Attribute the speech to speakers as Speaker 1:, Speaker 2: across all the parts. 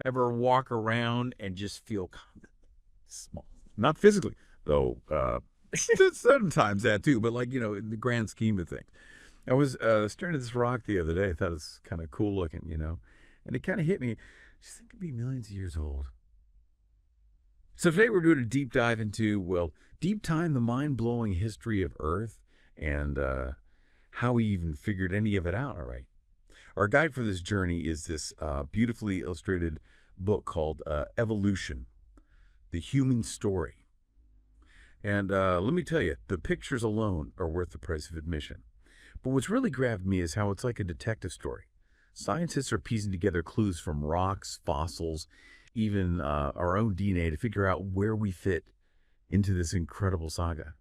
Speaker 1: Ever walk around and just feel kind of small? Not physically, though. Sometimes that too, but like in the grand scheme of things. I was staring at this rock the other day. I thought it was kind of cool looking, and it kind of hit me. Just think it'd be millions of years old. So today we're doing a deep dive into, well, deep time, the mind-blowing history of Earth, and how we even figured any of it out. All right. Our guide for this journey is this beautifully illustrated book called Evolution, the Human Story. And let me tell you, the pictures alone are worth the price of admission. But what's really grabbed me is how it's like a detective story. Scientists are piecing together clues from rocks, fossils, even our own DNA to figure out where we fit into this incredible saga.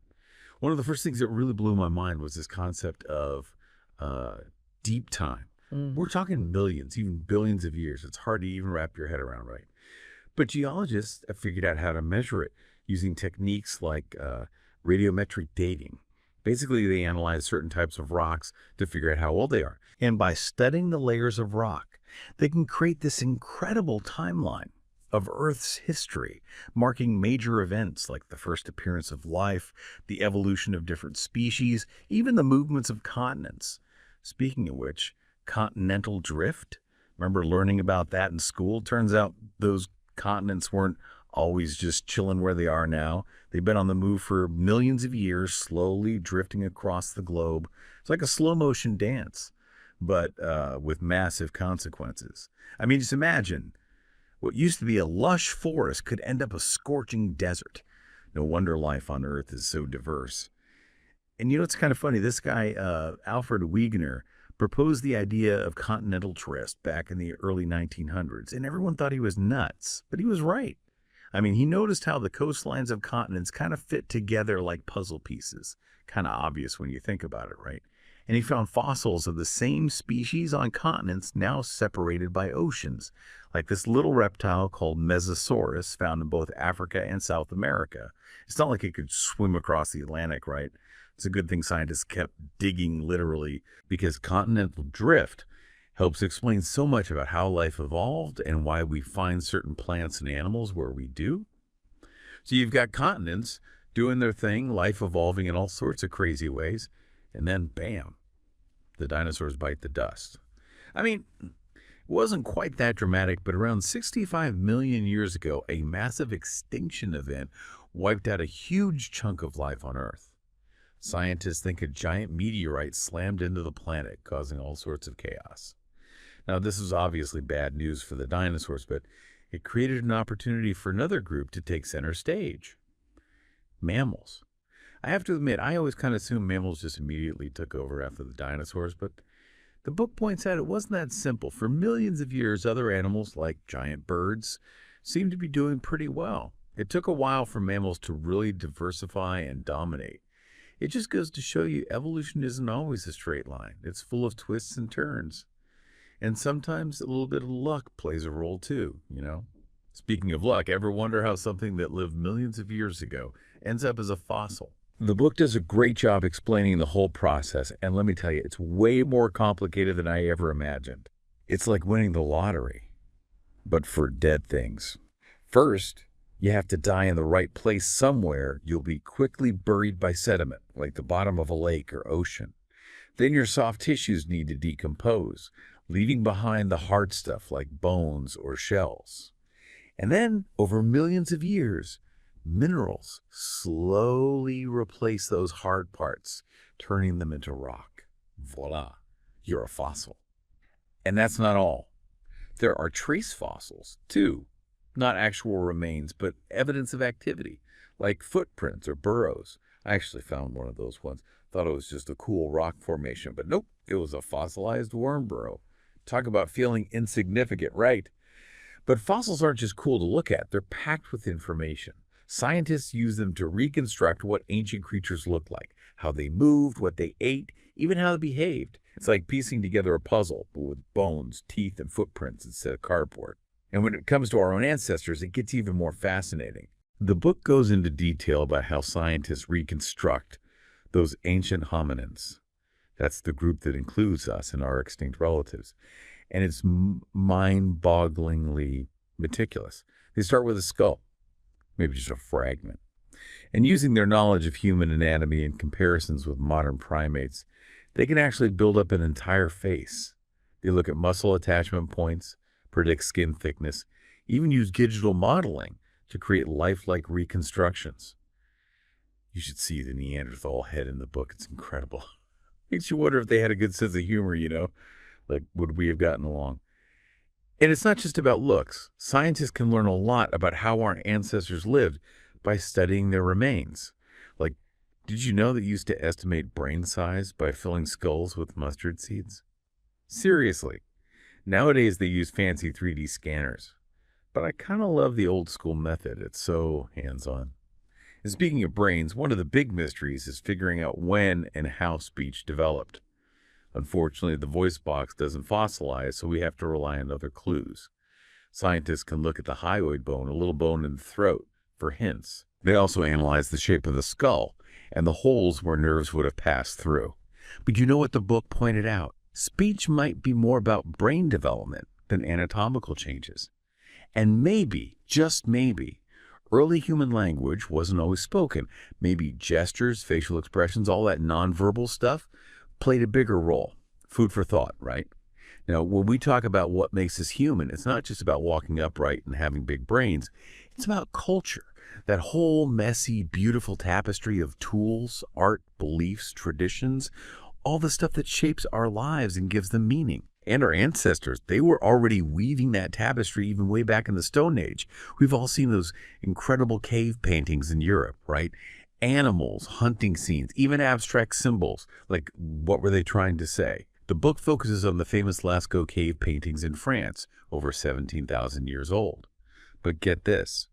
Speaker 1: One of the first things that really blew my mind was this concept of uh, deep time. We're talking millions, even billions of years. It's hard to even wrap your head around, right? But geologists have figured out how to measure it using techniques like radiometric dating. Basically, they analyze certain types of rocks to figure out how old they are. And by studying the layers of rock, they can create this incredible timeline of Earth's history, marking major events like the first appearance of life, the evolution of different species, even the movements of continents. Speaking of which, continental drift. Remember learning about that in school? Turns out those continents weren't always just chilling where they are now. They've been on the move for millions of years, slowly drifting across the globe. It's like a slow motion dance, but with massive consequences. I mean, just imagine what used to be a lush forest could end up a scorching desert. No wonder life on Earth is so diverse. And it's kind of funny. This guy, Alfred Wegener, proposed the idea of continental drift back in the early 1900s, and everyone thought he was nuts, but he was right. I mean, he noticed how the coastlines of continents kind of fit together like puzzle pieces. Kind of obvious when you think about it, right? And he found fossils of the same species on continents now separated by oceans, like this little reptile called Mesosaurus found in both Africa and South America. It's not like it could swim across the Atlantic, right? It's a good thing scientists kept digging literally, because continental drift helps explain so much about how life evolved and why we find certain plants and animals where we do. So you've got continents doing their thing, life evolving in all sorts of crazy ways, and then bam, the dinosaurs bite the dust. I mean, it wasn't quite that dramatic, but around 65 million years ago, a massive extinction event wiped out a huge chunk of life on Earth. Scientists think a giant meteorite slammed into the planet, causing all sorts of chaos. Now, this is obviously bad news for the dinosaurs, but it created an opportunity for another group to take center stage: mammals. I have to admit, I always kind of assumed mammals just immediately took over after the dinosaurs, but the book points out it wasn't that simple. For millions of years, other animals, like giant birds, seemed to be doing pretty well. It took a while for mammals to really diversify and dominate. It just goes to show you evolution isn't always a straight line. It's full of twists and turns. And sometimes a little bit of luck plays a role too. Speaking of luck, ever wonder how something that lived millions of years ago ends up as a fossil? The book does a great job explaining the whole process, and let me tell you, it's way more complicated than I ever imagined. It's like winning the lottery, but for dead things. First, you have to die in the right place somewhere. You'll be quickly buried by sediment, like the bottom of a lake or ocean. Then your soft tissues need to decompose, leaving behind the hard stuff like bones or shells. And then, over millions of years, minerals slowly replace those hard parts, turning them into rock. Voila, you're a fossil. And that's not all. There are trace fossils, too. Not actual remains, but evidence of activity, like footprints or burrows. I actually found one of those once. Thought it was just a cool rock formation, but nope, it was a fossilized worm burrow. Talk about feeling insignificant, right? But fossils aren't just cool to look at, they're packed with information. Scientists use them to reconstruct what ancient creatures looked like, how they moved, what they ate, even how they behaved. It's like piecing together a puzzle, but with bones, teeth, and footprints instead of cardboard. And when it comes to our own ancestors, it gets even more fascinating. The book goes into detail about how scientists reconstruct those ancient hominins. That's the group that includes us and our extinct relatives. And it's mind-bogglingly meticulous. They start with a skull, maybe just a fragment. And using their knowledge of human anatomy and comparisons with modern primates, they can actually build up an entire face. They look at muscle attachment points, predict skin thickness, even use digital modeling to create lifelike reconstructions. You should see the Neanderthal head in the book. It's incredible. Makes you wonder if they had a good sense of humor, like would we have gotten along? And it's not just about looks. Scientists can learn a lot about how our ancestors lived by studying their remains. Like, did you know that you used to estimate brain size by filling skulls with mustard seeds? Seriously. Nowadays they use fancy 3D scanners. But I kind of love the old school method. It's so hands-on. And speaking of brains, one of the big mysteries is figuring out when and how speech developed. Unfortunately, the voice box doesn't fossilize, so we have to rely on other clues. Scientists can look at the hyoid bone, a little bone in the throat, for hints. They also analyze the shape of the skull and the holes where nerves would have passed through. But you know what the book pointed out? Speech might be more about brain development than anatomical changes. And maybe, just maybe, early human language wasn't always spoken. Maybe gestures, facial expressions, all that nonverbal stuff played a bigger role. Food for thought, right? Now, when we talk about what makes us human, it's not just about walking upright and having big brains. It's about culture, that whole messy, beautiful tapestry of tools, art, beliefs, traditions, all the stuff that shapes our lives and gives them meaning. And our ancestors, they were already weaving that tapestry even way back in the Stone Age. We've all seen those incredible cave paintings in Europe, right? Animals, hunting scenes, even abstract symbols, like what were they trying to say? The book focuses on the famous Lascaux cave paintings in France, over 17,000 years old. But get this,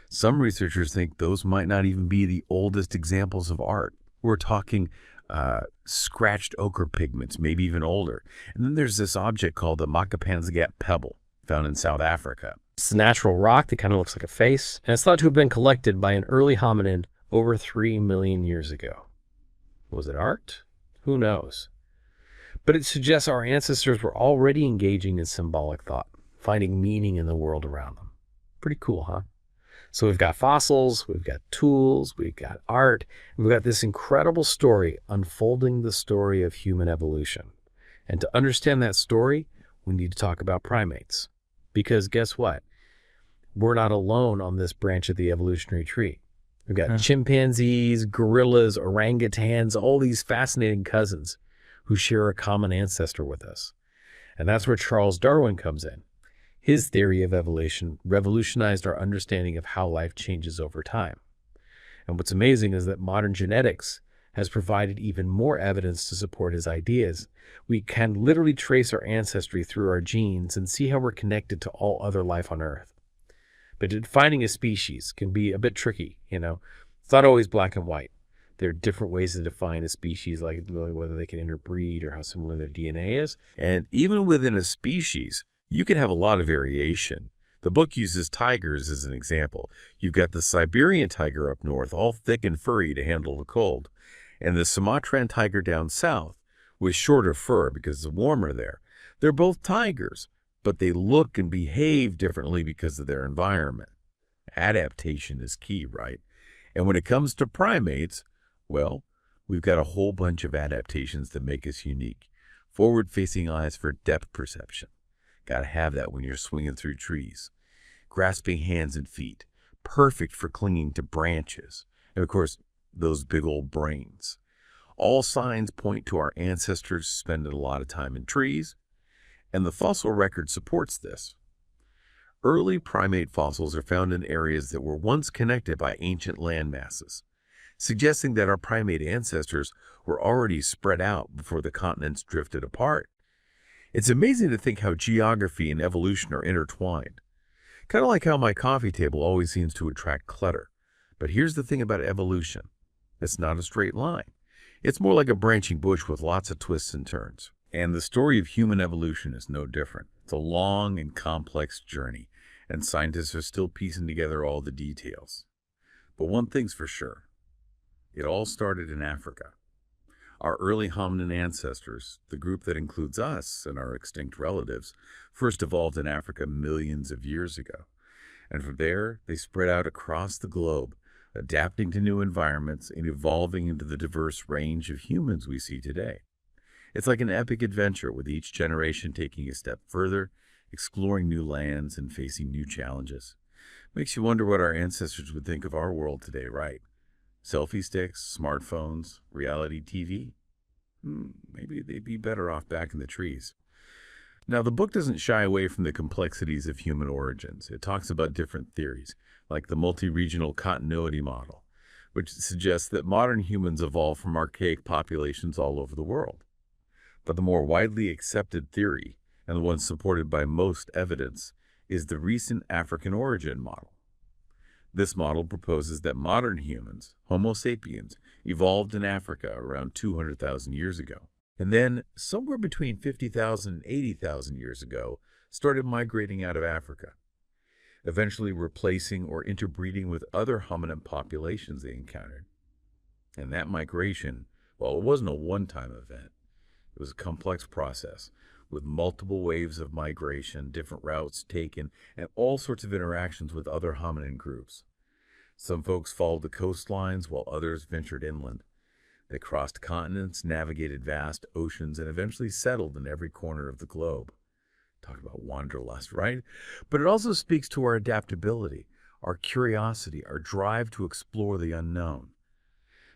Speaker 1: some researchers think those might not even be the oldest examples of art. We're talking scratched ochre pigments, maybe even older. And then there's this object called the Makapansgat pebble, found in South Africa.
Speaker 2: It's a natural rock that kind of looks like a face, and it's thought to have been collected by an early hominin over 3 million years ago. Was it art? Who knows? But it suggests our ancestors were already engaging in symbolic thought, finding meaning in the world around them. Pretty cool, huh? So we've got fossils, we've got tools, we've got art, and we've got this incredible story unfolding the story of human evolution. And to understand that story, we need to talk about primates. Because guess what? We're not alone on this branch of the evolutionary tree. We've got chimpanzees, gorillas, orangutans, all these fascinating cousins who share a common ancestor with us. And that's where Charles Darwin comes in. His theory of evolution revolutionized our understanding of how life changes over time. And what's amazing is that modern genetics has provided even more evidence to support his ideas. We can literally trace our ancestry through our genes and see how we're connected to all other life on Earth. But defining a species can be a bit tricky, It's not always black and white. There are different ways to define a species, like whether they can interbreed or how similar their DNA is.
Speaker 1: And even within a species, you can have a lot of variation. The book uses tigers as an example. You've got the Siberian tiger up north, all thick and furry to handle the cold, and the Sumatran tiger down south with shorter fur because it's warmer there. They're both tigers, but they look and behave differently because of their environment. Adaptation is key, right? And when it comes to primates, well, we've got a whole bunch of adaptations that make us unique. Forward-facing eyes for depth perception. Got to have that when you're swinging through trees. Grasping hands and feet. Perfect for clinging to branches. And of course, those big old brains. All signs point to our ancestors spending a lot of time in trees, and the fossil record supports this. Early primate fossils are found in areas that were once connected by ancient land masses, suggesting that our primate ancestors were already spread out before the continents drifted apart. It's amazing to think how geography and evolution are intertwined. Kind of like how my coffee table always seems to attract clutter. But here's the thing about evolution. It's not a straight line. It's more like a branching bush with lots of twists and turns. And the story of human evolution is no different. It's a long and complex journey, and scientists are still piecing together all the details. But one thing's for sure. It all started in Africa. Our early hominin ancestors, the group that includes us and our extinct relatives, first evolved in Africa millions of years ago. And from there, they spread out across the globe, adapting to new environments and evolving into the diverse range of humans we see today. It's like an epic adventure with each generation taking a step further, exploring new lands and facing new challenges. Makes you wonder what our ancestors would think of our world today, right? Selfie sticks, smartphones, reality TV? Maybe they'd be better off back in the trees. Now, the book doesn't shy away from the complexities of human origins. It talks about different theories, like the multi-regional continuity model, which suggests that modern humans evolved from archaic populations all over the world. But the more widely accepted theory, and the one supported by most evidence, is the recent African origin model. This model proposes that modern humans, Homo sapiens, evolved in Africa around 200,000 years ago. And then, somewhere between 50,000 and 80,000 years ago, started migrating out of Africa, eventually replacing or interbreeding with other hominin populations they encountered. And that migration, well, it wasn't a one-time event. It was a complex process with multiple waves of migration, different routes taken, and all sorts of interactions with other hominin groups. Some folks followed the coastlines while others ventured inland. They crossed continents, navigated vast oceans, and eventually settled in every corner of the globe. Talk about wanderlust, right? But it also speaks to our adaptability, our curiosity, our drive to explore the unknown.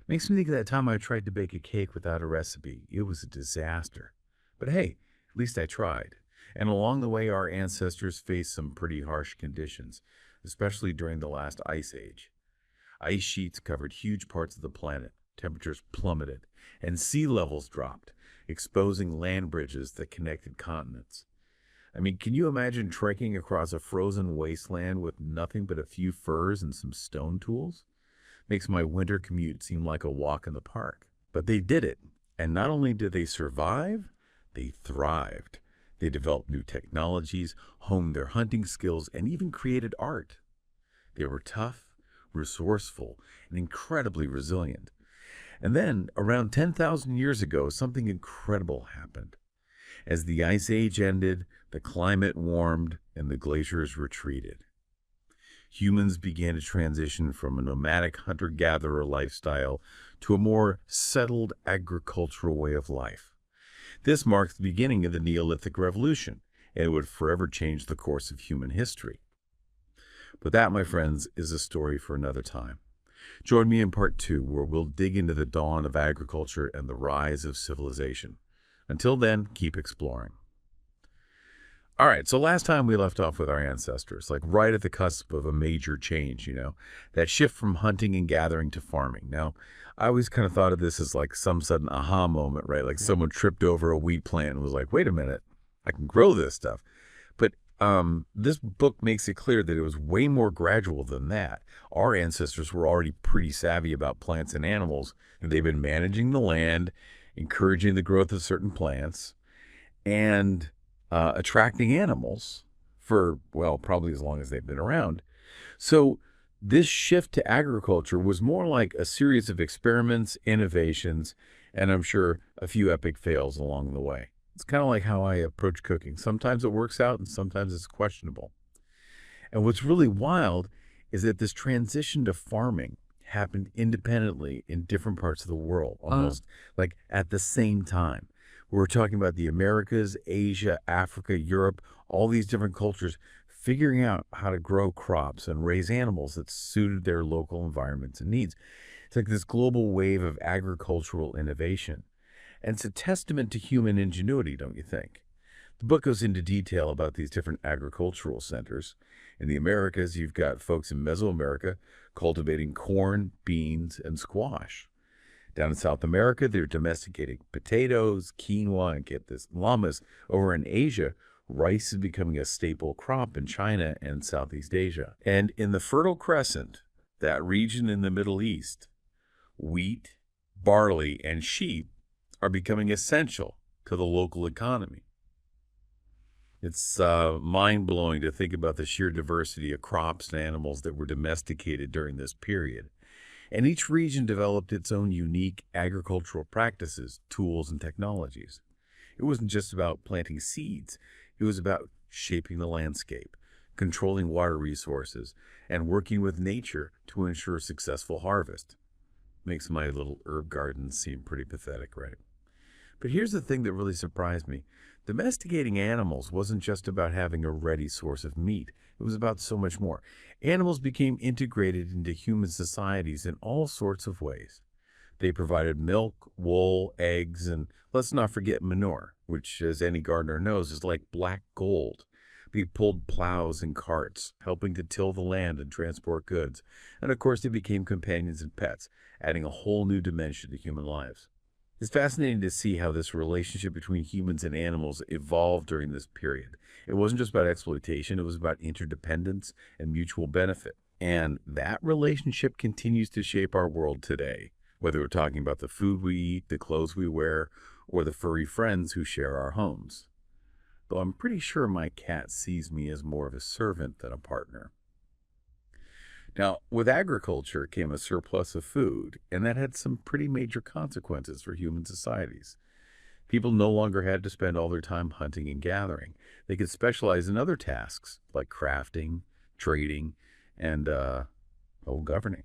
Speaker 1: Makes me think of that time I tried to bake a cake without a recipe. It was a disaster. But hey, at least I tried. And along the way, our ancestors faced some pretty harsh conditions, especially during the last ice age. Ice sheets covered huge parts of the planet, temperatures plummeted, and sea levels dropped, exposing land bridges that connected continents. I mean, can you imagine trekking across a frozen wasteland with nothing but a few furs and some stone tools? Makes my winter commute seem like a walk in the park. But they did it. And not only did they survive, they thrived. They developed new technologies, honed their hunting skills, and even created art. They were tough, resourceful, and incredibly resilient. And then, around 10,000 years ago, something incredible happened. As the Ice Age ended, the climate warmed, and the glaciers retreated. Humans began to transition from a nomadic hunter-gatherer lifestyle to a more settled agricultural way of life. This marked the beginning of the Neolithic Revolution, and it would forever change the course of human history. But that, my friends, is a story for another time. Join me in part 2, where we'll dig into the dawn of agriculture and the rise of civilization. Until then, keep exploring. All right, so last time we left off with our ancestors, like right at the cusp of a major change, that shift from hunting and gathering to farming. Now, I always kind of thought of this as like some sudden aha moment, right? Like someone tripped over a wheat plant and was like, wait a minute, I can grow this stuff. But this book makes it clear that it was way more gradual than that. Our ancestors were already pretty savvy about plants and animals, and they've been managing the land, encouraging the growth of certain plants, and attracting animals for, well, probably as long as they've been around. So this shift to agriculture was more like a series of experiments, innovations, and I'm sure a few epic fails along the way. It's kind of like how I approach cooking. Sometimes it works out and sometimes it's questionable. And what's really wild is that this transition to farming happened independently in different parts of the world, almost like at the same time. We're talking about the Americas, Asia, Africa, Europe, all these different cultures figuring out how to grow crops and raise animals that suited their local environments and needs. It's like this global wave of agricultural innovation. And it's a testament to human ingenuity, don't you think? The book goes into detail about these different agricultural centers. In the Americas, you've got folks in Mesoamerica cultivating corn, beans, and squash. Down in South America, they're domesticating potatoes, quinoa, and get this, llamas. Over in Asia, rice is becoming a staple crop in China and Southeast Asia. And in the Fertile Crescent, that region in the Middle East, wheat, barley, and sheep are becoming essential to the local economy. It's mind-blowing to think about the sheer diversity of crops and animals that were domesticated during this period. And each region developed its own unique agricultural practices, tools, and technologies. It wasn't just about planting seeds, it was about shaping the landscape, controlling water resources, and working with nature to ensure successful harvest. Makes my little herb garden seem pretty pathetic, right? But here's the thing that really surprised me. Domesticating animals wasn't just about having a ready source of meat. It was about so much more. Animals became integrated into human societies in all sorts of ways. They provided milk, wool, eggs, and let's not forget manure, which, as any gardener knows, is like black gold. They pulled plows and carts, helping to till the land and transport goods. And of course, they became companions and pets, adding a whole new dimension to human lives. It's fascinating to see how this relationship between humans and animals evolved during this period. It wasn't just about exploitation, it was about interdependence and mutual benefit. And that relationship continues to shape our world today, whether we're talking about the food we eat, the clothes we wear, or the furry friends who share our homes. Though I'm pretty sure my cat sees me as more of a servant than a partner. Now, with agriculture came a surplus of food, and that had some pretty major consequences for human societies. People no longer had to spend all their time hunting and gathering. They could specialize in other tasks like crafting, trading, and, governing.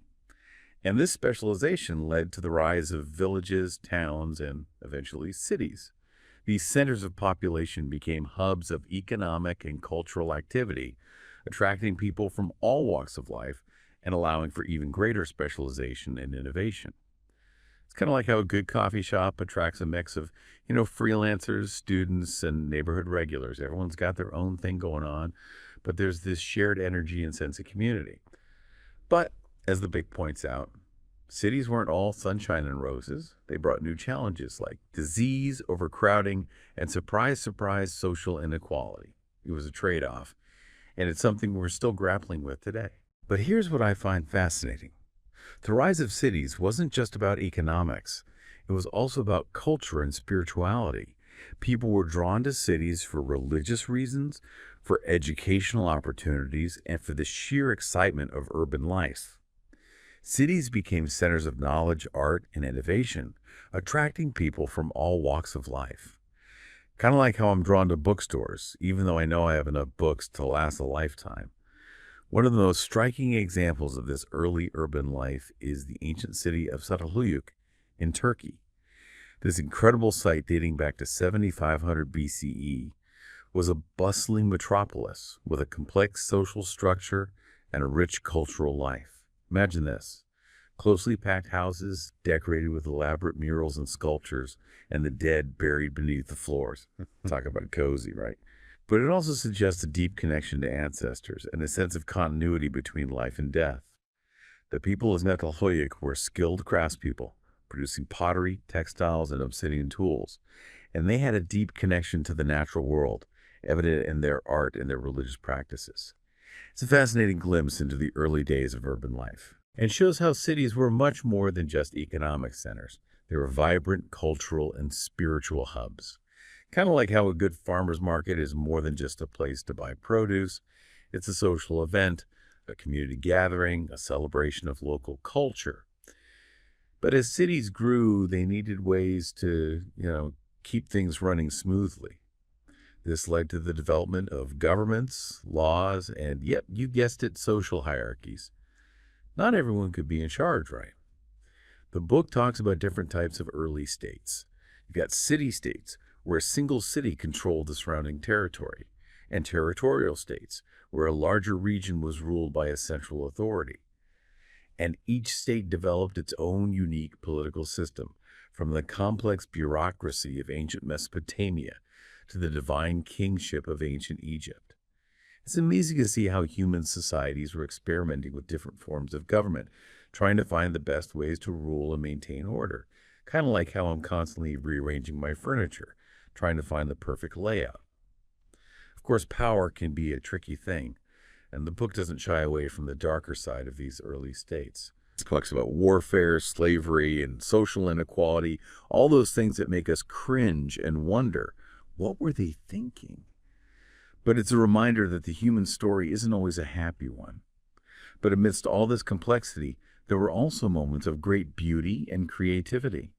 Speaker 1: And this specialization led to the rise of villages, towns, and eventually cities. These centers of population became hubs of economic and cultural activity, attracting people from all walks of life and allowing for even greater specialization and innovation. It's kind of like how a good coffee shop attracts a mix of, freelancers, students, and neighborhood regulars. Everyone's got their own thing going on, but there's this shared energy and sense of community. But, as the book points out, cities weren't all sunshine and roses. They brought new challenges like disease, overcrowding, and surprise, surprise, social inequality. It was a trade-off, and it's something we're still grappling with today. But here's what I find fascinating. The rise of cities wasn't just about economics. It was also about culture and spirituality. People were drawn to cities for religious reasons, for educational opportunities, and for the sheer excitement of urban life. Cities became centers of knowledge, art, and innovation, attracting people from all walks of life. Kind of like how I'm drawn to bookstores, even though I know I have enough books to last a lifetime. One of the most striking examples of this early urban life is the ancient city of Çatalhöyük in Turkey. This incredible site dating back to 7500 BCE was a bustling metropolis with a complex social structure and a rich cultural life. Imagine this: closely packed houses decorated with elaborate murals and sculptures, and the dead buried beneath the floors. Talk about cozy, right? But it also suggests a deep connection to ancestors and a sense of continuity between life and death. The people of Çatalhöyük were skilled craftspeople, producing pottery, textiles, and obsidian tools, and they had a deep connection to the natural world, evident in their art and their religious practices. It's a fascinating glimpse into the early days of urban life, and shows how cities were much more than just economic centers. They were vibrant cultural and spiritual hubs. Kind of like how a good farmer's market is more than just a place to buy produce. It's a social event, a community gathering, a celebration of local culture. But as cities grew, they needed ways to, keep things running smoothly. This led to the development of governments, laws, and, yep, you guessed it, social hierarchies. Not everyone could be in charge, right? The book talks about different types of early states. You've got city-states, where a single city controlled the surrounding territory, and territorial states, where a larger region was ruled by a central authority. And each state developed its own unique political system, from the complex bureaucracy of ancient Mesopotamia to the divine kingship of ancient Egypt. It's amazing to see how human societies were experimenting with different forms of government, trying to find the best ways to rule and maintain order. Kind of like how I'm constantly rearranging my furniture, trying to find the perfect layout. Of course, power can be a tricky thing, and the book doesn't shy away from the darker side of these early states. It talks about warfare, slavery, and social inequality, all those things that make us cringe and wonder, what were they thinking? But it's a reminder that the human story isn't always a happy one. But amidst all this complexity, There were also moments of great beauty and creativity.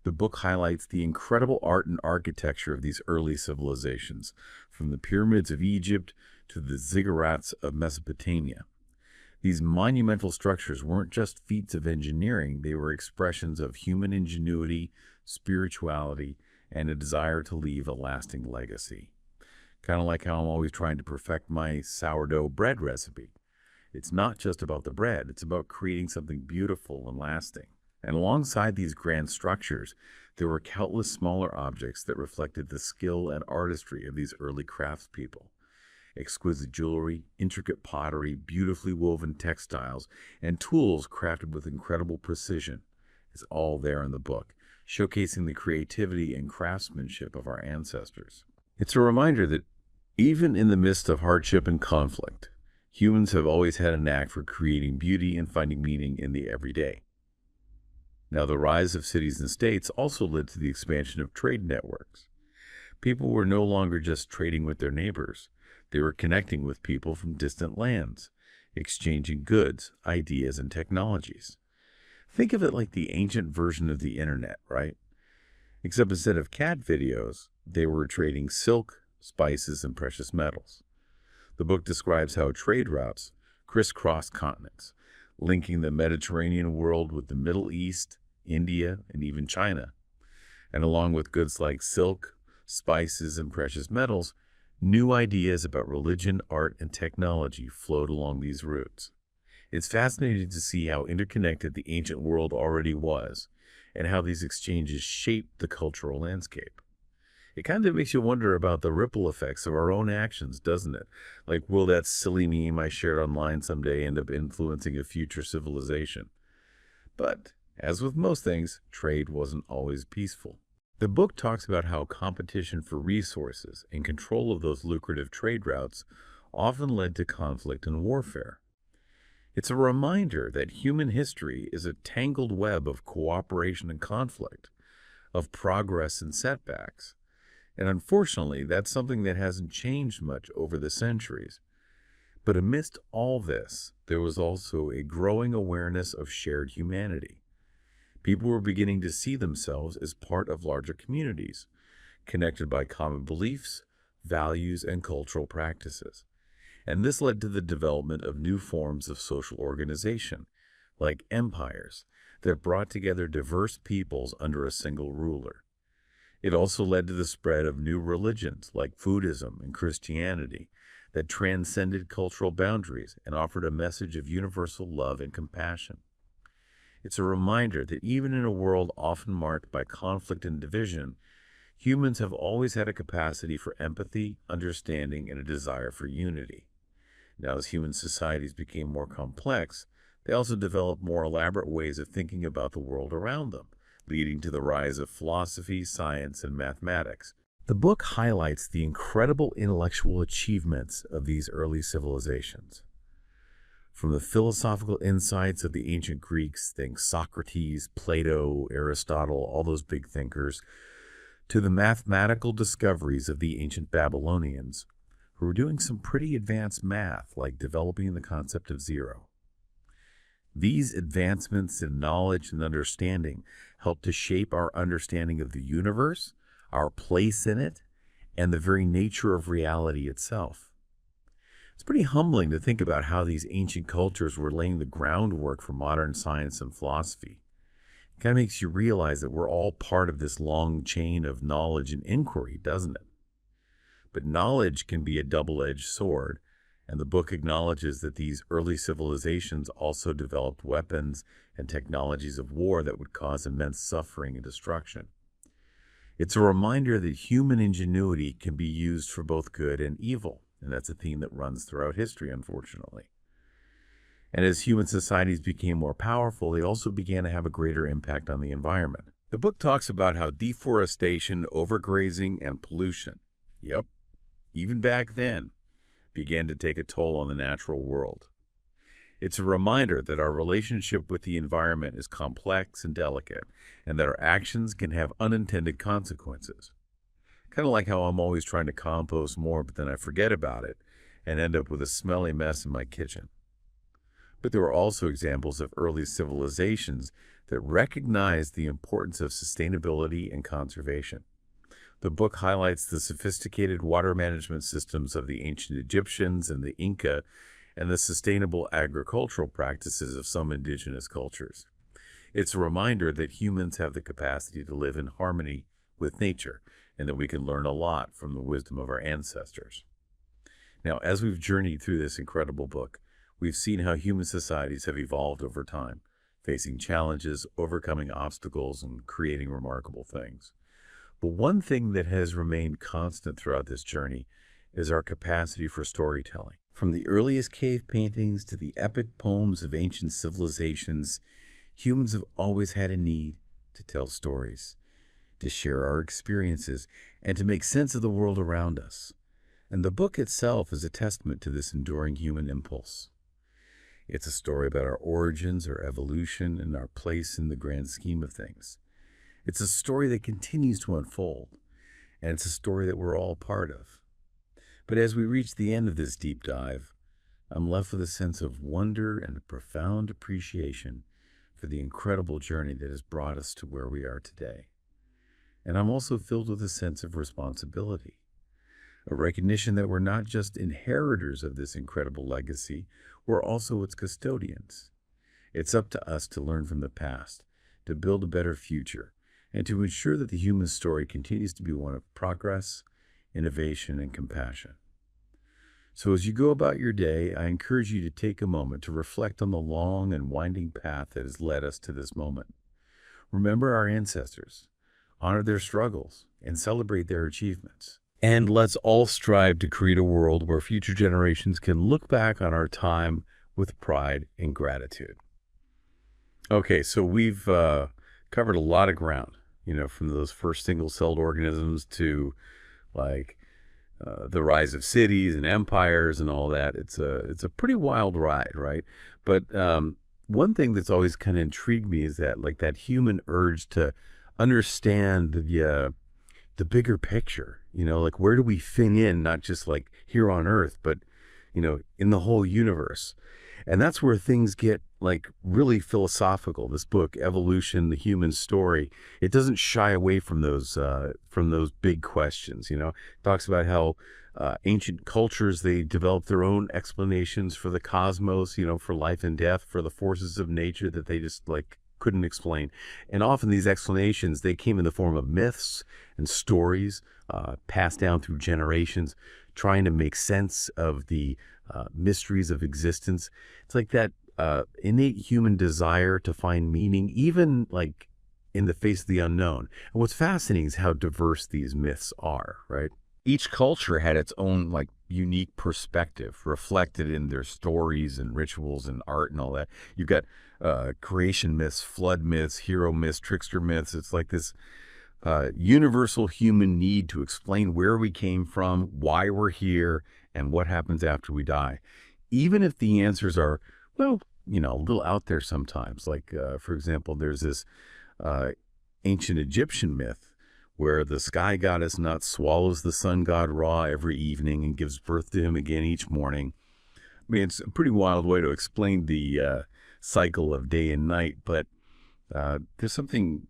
Speaker 1: The book highlights the incredible art and architecture of these early civilizations, from the pyramids of Egypt to the ziggurats of Mesopotamia. These monumental structures weren't just feats of engineering, they were expressions of human ingenuity, spirituality, and a desire to leave a lasting legacy. Kind of like how I'm always trying to perfect my sourdough bread recipe. It's not just about the bread, it's about creating something beautiful and lasting. And alongside these grand structures, there were countless smaller objects that reflected the skill and artistry of these early craftspeople. Exquisite jewelry, intricate pottery, beautifully woven textiles, and tools crafted with incredible precision is all there in the book, showcasing the creativity and craftsmanship of our ancestors. It's a reminder that even in the midst of hardship and conflict, humans have always had a knack for creating beauty and finding meaning in the everyday. Now, the rise of cities and states also led to the expansion of trade networks. People were no longer just trading with their neighbors. They were connecting with people from distant lands, exchanging goods, ideas, and technologies. Think of it like the ancient version of the internet, right? Except instead of cat videos, they were trading silk, spices, and precious metals. The book describes how trade routes crisscrossed continents, linking the Mediterranean world with the Middle East, India, and even China. And along with goods like silk, spices, and precious metals, new ideas about religion, art, and technology flowed along these routes. It's fascinating to see how interconnected the ancient world already was, and how these exchanges shaped the cultural landscape. It kind of makes you wonder about the ripple effects of our own actions, doesn't it? Like, will that silly meme I shared online someday end up influencing a future civilization? But, as with most things, trade wasn't always peaceful. The book talks about how competition for resources and control of those lucrative trade routes often led to conflict and warfare. It's a reminder that human history is a tangled web of cooperation and conflict, of progress and setbacks. And unfortunately, that's something that hasn't changed much over the centuries. But amidst all this, there was also a growing awareness of shared humanity. People were beginning to see themselves as part of larger communities, connected by common beliefs, values, and cultural practices. And this led to the development of new forms of social organization, like empires, that brought together diverse peoples under a single ruler. It also led to the spread of new religions like Buddhism and Christianity that transcended cultural boundaries and offered a message of universal love and compassion. It's a reminder that even in a world often marked by conflict and division, humans have always had a capacity for empathy, understanding, and a desire for unity. Now, as human societies became more complex, they also developed more elaborate ways of thinking about the world around them, leading to the rise of philosophy, science, and mathematics. The book highlights the incredible intellectual achievements of these early civilizations. From the philosophical insights of the ancient Greeks, think Socrates, Plato, Aristotle, all those big thinkers, to the mathematical discoveries of the ancient Babylonians, who were doing some pretty advanced math, like developing the concept of zero. These advancements in knowledge and understanding help to shape our understanding of the universe, our place in it, and the very nature of reality itself. It's pretty humbling to think about how these ancient cultures were laying the groundwork for modern science and philosophy. It kind of makes you realize that we're all part of this long chain of knowledge and inquiry, doesn't it? But knowledge can be a double-edged sword, and the book acknowledges that these early civilizations also developed weapons and technologies of war that would cause immense suffering and destruction. It's a reminder that human ingenuity can be used for both good and evil, and that's a theme that runs throughout history, unfortunately. And as human societies became more powerful, they also began to have a greater impact on the environment. The book talks about how deforestation, overgrazing, and pollution, yep, even back then, began to take a toll on the natural world. It's a reminder that our relationship with the environment is complex and delicate, and that our actions can have unintended consequences. Kind of like how I'm always trying to compost more, but then I forget about it and end up with a smelly mess in my kitchen. But there were also examples of early civilizations that recognized the importance of sustainability and conservation. The book highlights the sophisticated water management systems of the ancient Egyptians and the Inca and the sustainable agricultural practices of some indigenous cultures. It's a reminder that humans have the capacity to live in harmony with nature and that we can learn a lot from the wisdom of our ancestors. Now, as we've journeyed through this incredible book, we've seen how human societies have evolved over time, facing challenges, overcoming obstacles, and creating remarkable things. But one thing that has remained constant throughout this journey is our capacity for storytelling. From the earliest cave paintings to the epic poems of ancient civilizations, humans have always had a need to tell stories, to share our experiences, and to make sense of the world around us. And the book itself is a testament to this enduring human impulse. It's a story about our origins, our evolution, and our place in the grand scheme of things. It's a story that continues to unfold, and it's a story that we're all part of. But as we reach the end of this deep dive, I'm left with a sense of wonder and a profound appreciation for the incredible journey that has brought us to where we are today. And I'm also filled with a sense of responsibility, a recognition that we're not just inheritors of this incredible legacy, we're also its custodians. It's up to us to learn from the past, to build a better future, and to ensure that the human story continues to be one of progress, innovation, and compassion. So as you go about your day, I encourage you to take a moment to reflect on the long and winding path that has led us to this moment. Remember our ancestors, honor their struggles, and celebrate their achievements. And let's all strive to create a world where future generations can look back on our time with pride and gratitude. Okay, so we've covered a lot of ground, from those first single-celled organisms to the rise of cities and empires and all that. It's a pretty wild ride, right? But one thing that's always kind of intrigued me is that human urge to understand the bigger picture, where do we fit in, not just here on Earth, but, in the whole universe. And that's where things get really philosophical. This book, Evolution, the Human Story, it doesn't shy away from those big questions. It talks about how ancient cultures, they developed their own explanations for the cosmos, for life and death, for the forces of nature that they just couldn't explain. And often these explanations, they came in the form of myths and stories passed down through generations, trying to make sense of the mysteries of existence. It's like that innate human desire to find meaning, even in the face of the unknown. And what's fascinating is how diverse these myths are, right? Each culture had its own unique perspective reflected in their stories and rituals and art and all that. You've got creation myths, flood myths, hero myths, trickster myths. It's like this universal human need to explain where we came from, why we're here, and what happens after we die. Even if the answers are, a little out there sometimes. For example, there's this ancient Egyptian myth where the sky goddess Nut swallows the sun god Ra every evening and gives birth to him again each morning. I mean, it's a pretty wild way to explain the cycle of day and night, but there's something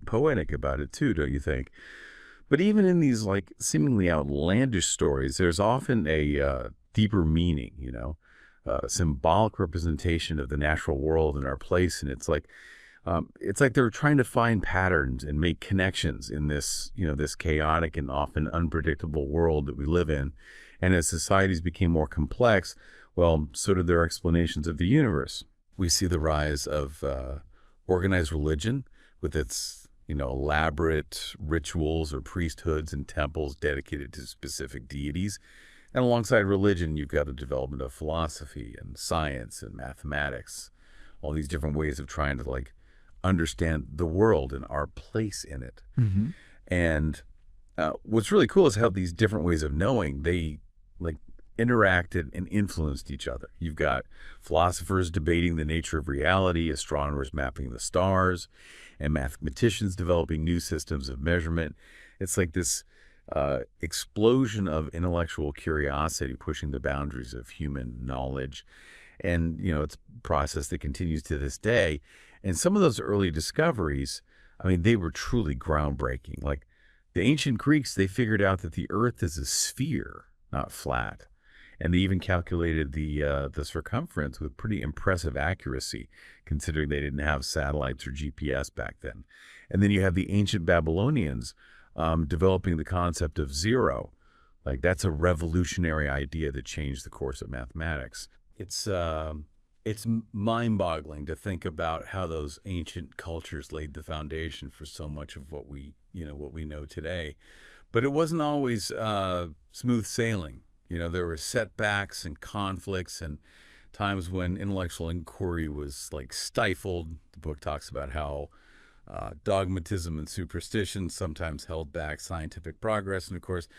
Speaker 1: poetic about it too, don't you think? But even in these seemingly outlandish stories, there's often a deeper meaning, symbolic representation of the natural world and our place. And it's like they're trying to find patterns and make connections in this, this chaotic and often unpredictable world that we live in. And as societies became more complex, well, so did their explanations of the universe. We see the rise of organized religion with its, elaborate rituals or priesthoods and temples dedicated to specific deities. And alongside religion, you've got a development of philosophy and science and mathematics, all these different ways of trying to understand the world and our place in it. Mm-hmm. And what's really cool is how these different ways of knowing, they interacted and influenced each other. You've got philosophers debating the nature of reality, astronomers mapping the stars, and mathematicians developing new systems of measurement. It's like this explosion of intellectual curiosity pushing the boundaries of human knowledge. And, it's a process that continues to this day. And some of those early discoveries, I mean, they were truly groundbreaking. Like the ancient Greeks, they figured out that the Earth is a sphere, not flat. And they even calculated the circumference with pretty impressive accuracy, considering they didn't have satellites or GPS back then. And then you have the ancient Babylonians developing the concept of zero. Like that's a revolutionary idea that changed the course of mathematics. It's mind-boggling to think about how those ancient cultures laid the foundation for so much of what we know today. But it wasn't always smooth sailing. There were setbacks and conflicts and times when intellectual inquiry was like stifled. The book talks about how dogmatism and superstition sometimes held back scientific progress. And of course,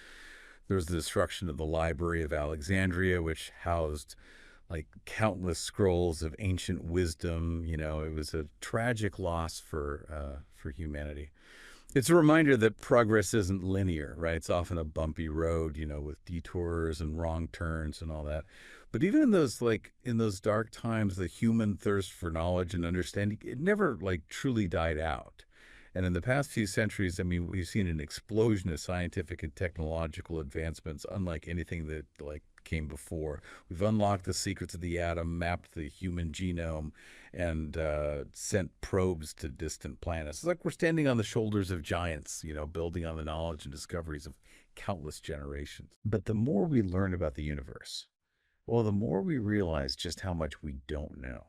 Speaker 1: there was the destruction of the Library of Alexandria, which housed like countless scrolls of ancient wisdom. It was a tragic loss for humanity. It's a reminder that progress isn't linear, right? It's often a bumpy road, with detours and wrong turns and all that. But even in those dark times, the human thirst for knowledge and understanding, it never like truly died out. And in the past few centuries, I mean, we've seen an explosion of scientific and technological advancements, unlike anything that like came before. We've unlocked the secrets of the atom, mapped the human genome, and sent probes to distant planets. It's like we're standing on the shoulders of giants, building on the knowledge and discoveries of countless generations. But the more we learn about the universe, well, the more we realize just how much we don't know.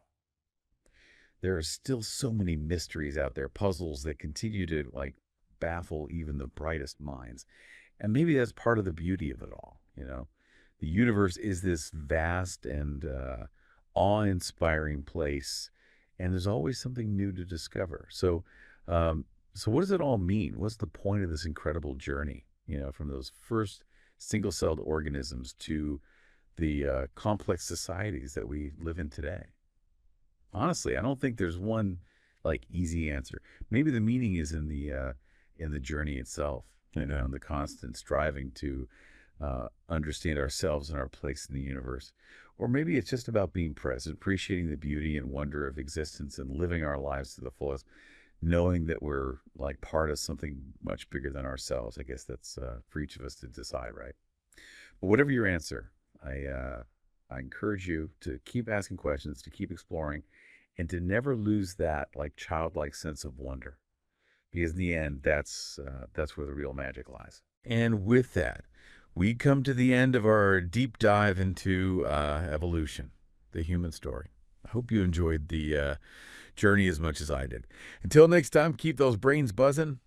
Speaker 1: There are still so many mysteries out there, puzzles that continue to like baffle even the brightest minds. And maybe that's part of the beauty of it all. The universe is this vast and awe-inspiring place, and there's always something new to discover. So what does it all mean? What's the point of this incredible journey? From those first single-celled organisms to the complex societies that we live in today. Honestly, I don't think there's one like easy answer. Maybe the meaning is in the journey itself, and the constant striving to understand ourselves and our place in the universe. Or maybe it's just about being present, appreciating the beauty and wonder of existence and living our lives to the fullest, knowing that we're like part of something much bigger than ourselves. I guess that's for each of us to decide, right? But whatever your answer, I encourage you to keep asking questions, to keep exploring, and to never lose that like childlike sense of wonder, because in the end, that's where the real magic lies. And with that, we come to the end of our deep dive into evolution, the human story. I hope you enjoyed the journey as much as I did. Until next time, keep those brains buzzing